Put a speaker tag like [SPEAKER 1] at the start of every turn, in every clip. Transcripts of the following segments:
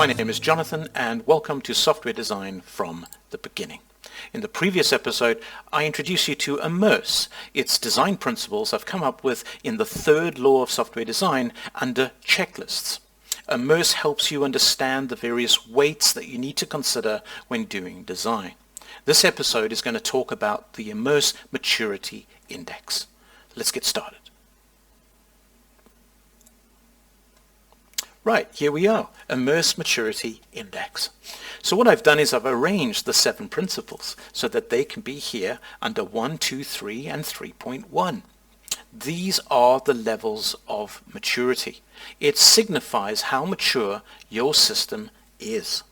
[SPEAKER 1] My name is Jonathan and welcome to Software Design from the Beginning. In the previous episode, I introduced you to AMMERSE, its design principles I've come up with in the third law of software design under checklists. AMMERSE helps you understand the various weights that you need to consider when doing design. This episode is going to talk about the AMMERSE Maturity Index. Let's get started. Right, here we are, AMMERSE Maturity Index. So what I've done is I've arranged the 7 principles so that they can be here under 1, 2, 3, and 3.1. These are the levels of maturity. It signifies how mature your system is.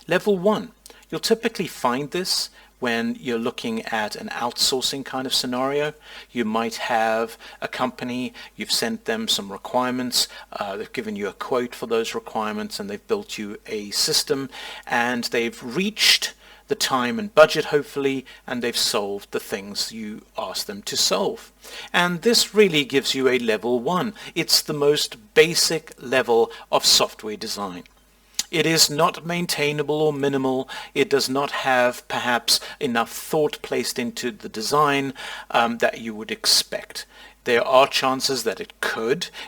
[SPEAKER 1] Level 1, you'll typically find this when you're looking at an outsourcing kind of scenario. You might have a company, you've sent them some requirements, they've given you a quote for those requirements and they've built you a system and they've reached the time and budget hopefully and they've solved the things you asked them to solve. And this really gives you a level 1. It's the most basic level of software design. It is not maintainable or minimal. It does not have perhaps enough thought placed into the design that you would expect. There are chances that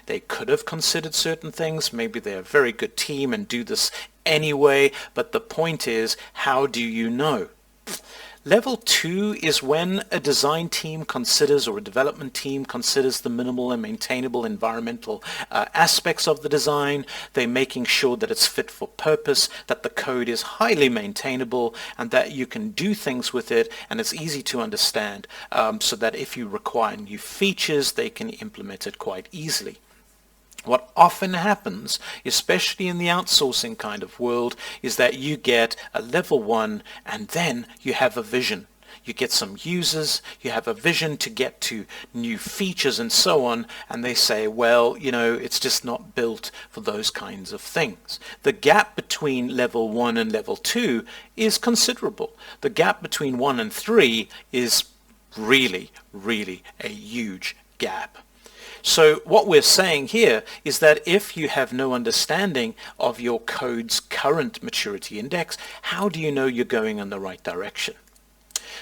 [SPEAKER 1] they could have considered certain things. Maybe they're a very good team and do this anyway, but the point is, how do you know? Level 2 is when a design team considers, or a development team considers, the minimal and maintainable environmental aspects of the design. They're making sure that it's fit for purpose, that the code is highly maintainable, and that you can do things with it, and it's easy to understand, so that if you require new features, they can implement it quite easily. What often happens, especially in the outsourcing kind of world, is that you get a level 1 and then you have a vision. You get some users, you have a vision to get to new features and so on, and they say, well, you know, it's just not built for those kinds of things. The gap between level 1 and level 2 is considerable. The gap between 1 and 3 is really, really a huge gap. So what we're saying here is that if you have no understanding of your code's current maturity index, how do you know you're going in the right direction?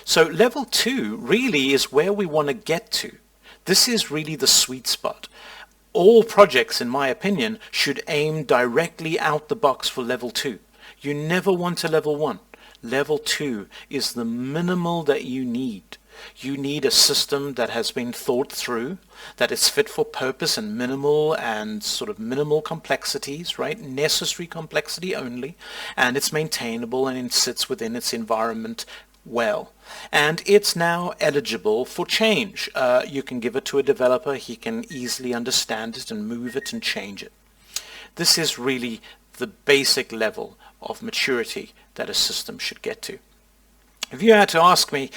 [SPEAKER 1] So level 2 really is where we want to get to. This is really the sweet spot. All projects, in my opinion, should aim directly out the box for level 2. You never want a level 1. Level 2 is the minimal that you need. You need a system that has been thought through, that is fit for purpose and minimal complexities, right? Necessary complexity only, and it's maintainable and it sits within its environment well. And it's now eligible for change. You can give it to a developer, he can easily understand it and move it and change it. This is really the basic level of maturity that a system should get to. If you had to ask me,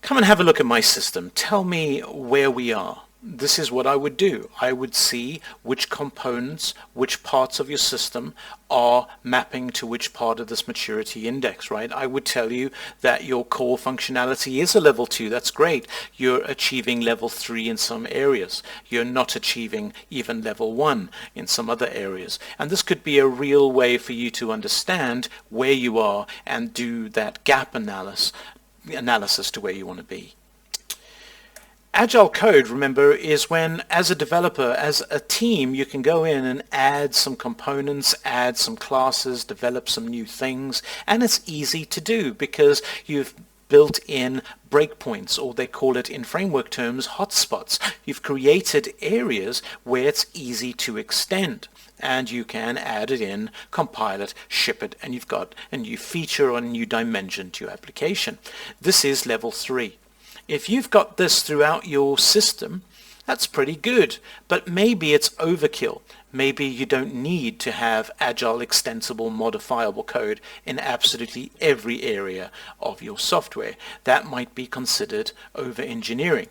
[SPEAKER 1] come and have a look at my system, tell me where we are, this is what I would do. I would see which components, which parts of your system are mapping to which part of this maturity index, right? I would tell you that your core functionality is a level 2. That's great. You're achieving level 3 in some areas. You're not achieving even level 1 in some other areas. And this could be a real way for you to understand where you are and do that gap analysis to where you want to be. Agile code, remember, is when, as a developer, as a team, you can go in and add some components, add some classes, develop some new things, and it's easy to do because you've built in breakpoints, or they call it in framework terms hotspots. You've created areas where it's easy to extend, and you can add it in, compile it, ship it, and you've got a new feature or a new dimension to your application. This is level 3. If you've got this throughout your system, that's pretty good, but maybe it's overkill. Maybe you don't need to have agile, extensible, modifiable code in absolutely every area of your software. That might be considered over-engineering.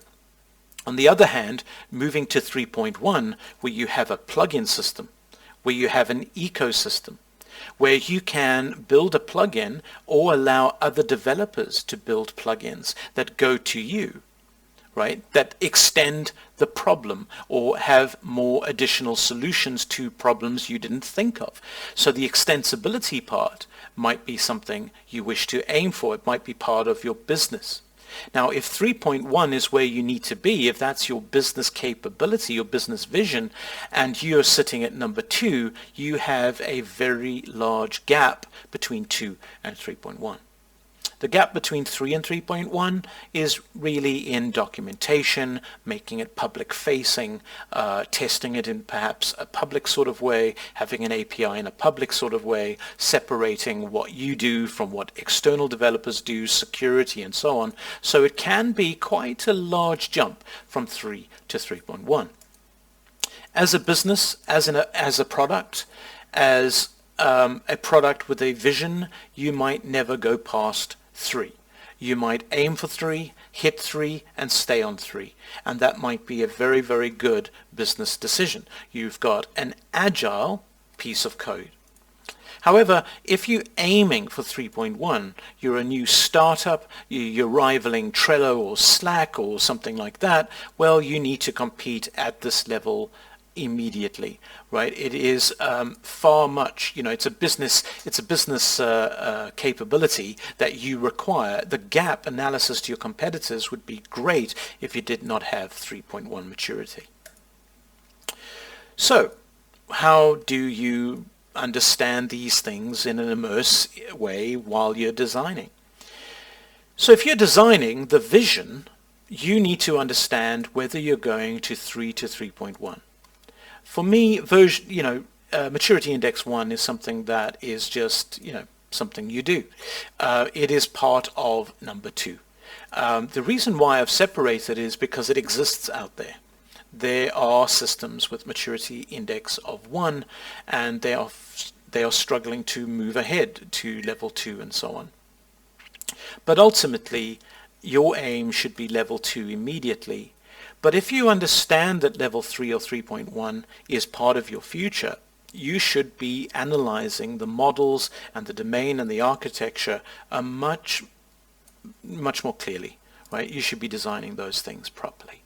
[SPEAKER 1] On the other hand, moving to 3.1, where you have a plugin system, where you have an ecosystem, where you can build a plugin or allow other developers to build plugins that go to you, right, that extend the problem or have more additional solutions to problems you didn't think of. So the extensibility part might be something you wish to aim for. It might be part of your business. Now, if 3.1 is where you need to be, if that's your business capability, your business vision, and you're sitting at number 2, you have a very large gap between 2 and 3.1. The gap between 3 and 3.1 is really in documentation, making it public facing, testing it in perhaps a public sort of way, having an API in a public sort of way, separating what you do from what external developers do, security and so on. So it can be quite a large jump from 3 to 3.1. As a business, as a product, as a product with a vision, you might never go past 3. You might aim for 3, hit 3, and stay on 3. And that might be a very, very good business decision. You've got an agile piece of code. However, if you're aiming for 3.1, you're a new startup, you're rivaling Trello or Slack or something like that, well, you need to compete at this level immediately, right? It is far much, it's a business capability that you require. The gap analysis to your competitors would be great if you did not have 3.1 maturity. So how do you understand these things in an immerse way while you're designing? So if you're designing the vision, you need to understand whether you're going to 3 to 3.1. For me, Maturity Index 1 is something that is just, something you do. It is part of number 2. The reason why I've separated is because it exists out there. There are systems with Maturity Index of 1, and they are struggling to move ahead to level 2 and so on. But ultimately, your aim should be level 2 immediately. But if you understand that level 3 or 3.1 is part of your future, you should be analyzing the models and the domain and the architecture much more clearly, right? You should be designing those things properly.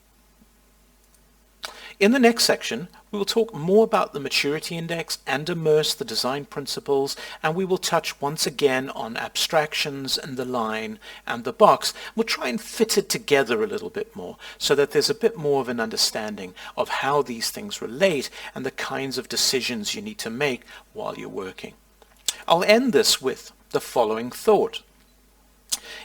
[SPEAKER 1] In the next section, we will talk more about the Maturity Index and immerse the design principles, and we will touch once again on abstractions and the line and the box. We'll try and fit it together a little bit more so that there's a bit more of an understanding of how these things relate and the kinds of decisions you need to make while you're working. I'll end this with the following thought.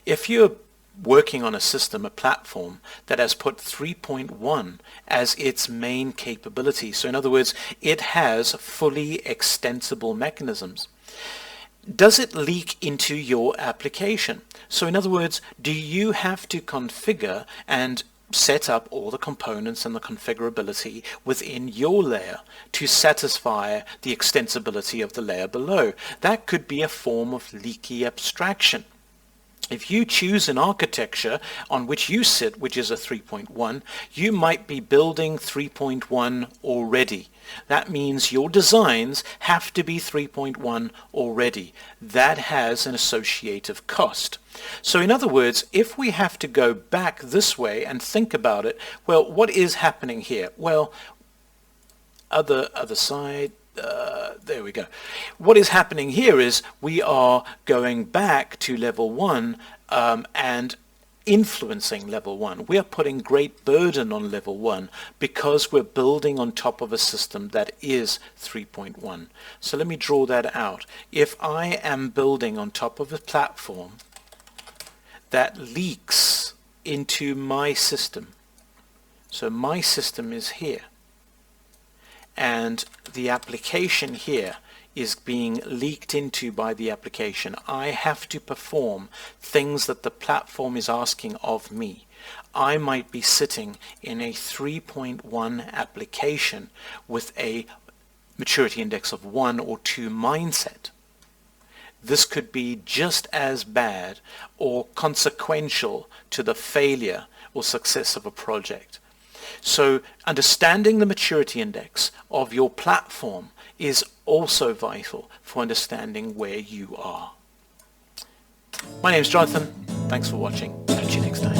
[SPEAKER 1] If you're working on a system, a platform that has put 3.1 as its main capability. So in other words, it has fully extensible mechanisms. Does it leak into your application? So in other words, do you have to configure and set up all the components and the configurability within your layer to satisfy the extensibility of the layer below? That could be a form of leaky abstraction. If you choose an architecture on which you sit, which is a 3.1, you might be building 3.1 already. That means your designs have to be 3.1 already. That has an associative cost. So in other words, if we have to go back this way and think about it, well, what is happening here? Well, other side. There we go. What is happening here is we are going back to level 1 and influencing level 1. We are putting great burden on level 1 because we're building on top of a system that is 3.1. So let me draw that out. If I am building on top of a platform that leaks into my system, so my system is here, and the application here is being leaked into by the application. I have to perform things that the platform is asking of me. I might be sitting in a 3.1 application with a maturity index of 1 or 2 mindset. This could be just as bad or consequential to the failure or success of a project. So understanding the maturity index of your platform is also vital for understanding where you are. My name is Jonathan. Thanks for watching. Catch you next time.